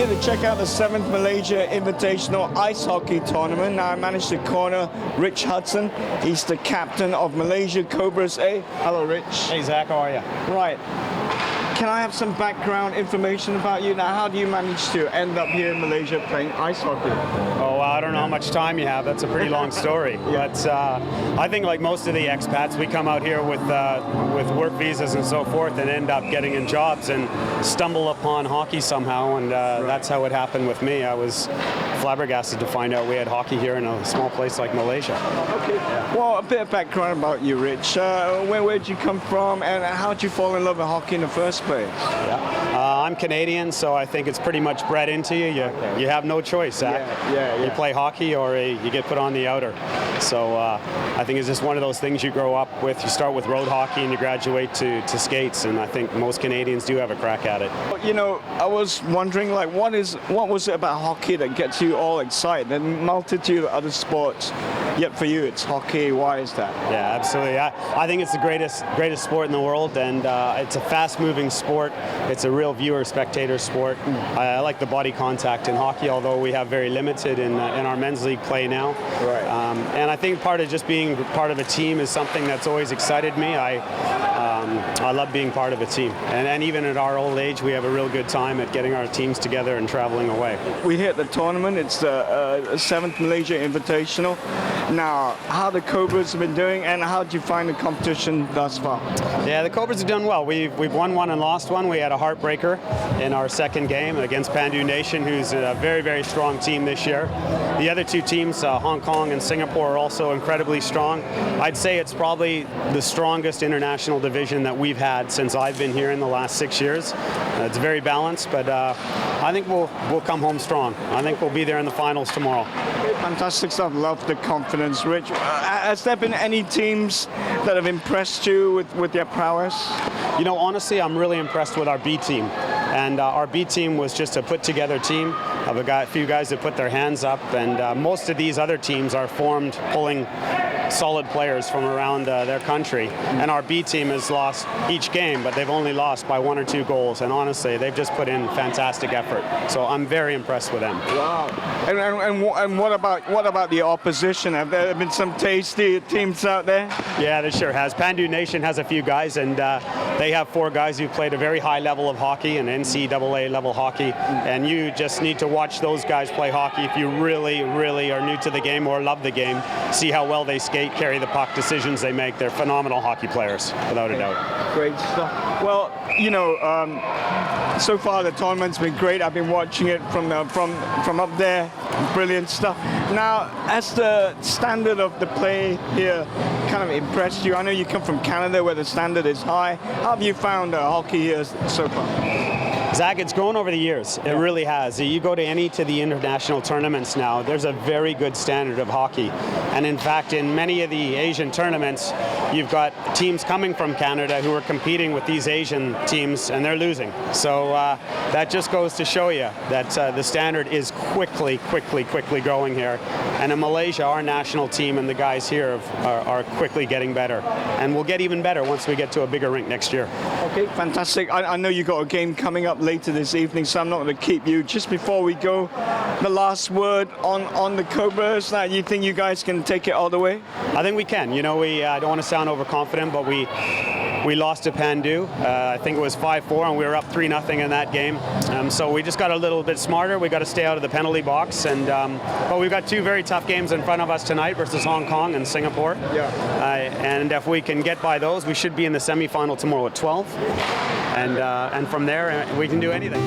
here to check out the 7th Malaysia Invitational Ice Hockey Tournament. Now I managed to corner Rich Hutson. He's the captain of Malaysia Cobras A. Hello, Rich. Hey, Zach, how are you? Right. Can I have some background information about you? Now, how do you manage to end up here in Malaysia playing ice hockey? Oh, I don't know how much time you have. That's a pretty long story. But I think like most of the expats, we come out here with work visas and so forth and end up getting in jobs and stumble upon hockey somehow. And that's how it happened with me. I was flabbergasted to find out we had hockey here in a small place like Malaysia. Okay. Well, a bit of background about you, Rich. Where'd you come from and how'd you fall in love with hockey in the first place? I'm Canadian, so I think it's pretty much bred into you. You have no choice, Zach. You play hockey or you get put on the outer. So I think it's just one of those things you grow up with. You start with road hockey and you graduate to skates, and I think most Canadians do have a crack at it. You know, I was wondering, like, what was it about hockey that gets you all excited? And multitude of other sports, yet for you it's hockey. Why is that? Yeah, absolutely. I think it's the greatest sport in the world, and it's a fast-moving sport. It's a real viewer-spectator sport. I like the body contact in hockey, although we have very limited in our men's league play now. Right. And I think part of just being part of a team is something that's always excited me. I love being part of a team. And even at our old age, we have a real good time at getting our teams together and traveling away. We hit the tournament. It's the 7th Malaysia Invitational. Now, how the Cobras have been doing, and how did you find the competition thus far? Yeah, the Cobras have done well. We've won one and lost one. We had a heartbreaker in our second game against Pandu Nation, who's a very, very strong team this year. The other two teams, Hong Kong and Singapore, are also incredibly strong. I'd say it's probably the strongest international division that we've had since I've been here in the last 6 years. It's very balanced, but I think we'll come home strong. I think we'll be there in the finals tomorrow. Fantastic stuff. Love the confidence, Rich. Has there been any teams that have impressed you with their prowess? You know, honestly, I'm really impressed with our B team. And our B team was just a put-together team of a few guys that put their hands up. And most of these other teams are formed pulling solid players from around their country. And our B team has lost each game, but they've only lost by 1 or 2 goals. And honestly, they've just put in fantastic effort. So I'm very impressed with them. Wow. And what about the opposition? Have there been some tasty teams out there? Yeah, there sure has. Pandu Nation has a few guys, and they have 4 guys who played a very high level of hockey, and NCAA level hockey. And you just need to watch those guys play hockey if you really, really are new to the game or love the game. See how well they skate, carry the puck, decisions they make. They're phenomenal hockey players, without a doubt. Great stuff. Well, you know, so far the tournament's been great. I've been watching it from up there. Brilliant stuff. Now, has the standard of the play here kind of impressed you? I know you come from Canada where the standard is high. How have you found hockey here so far? Zach, it's grown over the years. It really has. You go to any of the international tournaments now, there's a very good standard of hockey. And in fact, in many of the Asian tournaments, you've got teams coming from Canada who are competing with these Asian teams, and they're losing. So that just goes to show you that the standard is quickly growing here. And in Malaysia, our national team and the guys here are quickly getting better. And we'll get even better once we get to a bigger rink next year. Okay, fantastic. I know you've got a game coming up later this evening, so I'm not going to keep you. Just before we go, the last word on the Cobras. Now, you think you guys can take it all the way? I think we can. You know, we don't want to sound overconfident, but we lost to Pandu. I think it was 5-4, and we were up 3-0 in that game. So we just got a little bit smarter. We got to stay out of the penalty box, and but we've got 2 very tough games in front of us tonight versus Hong Kong and Singapore. Yeah. And if we can get by those, we should be in the semifinal tomorrow at 12. And from there, we can do anything.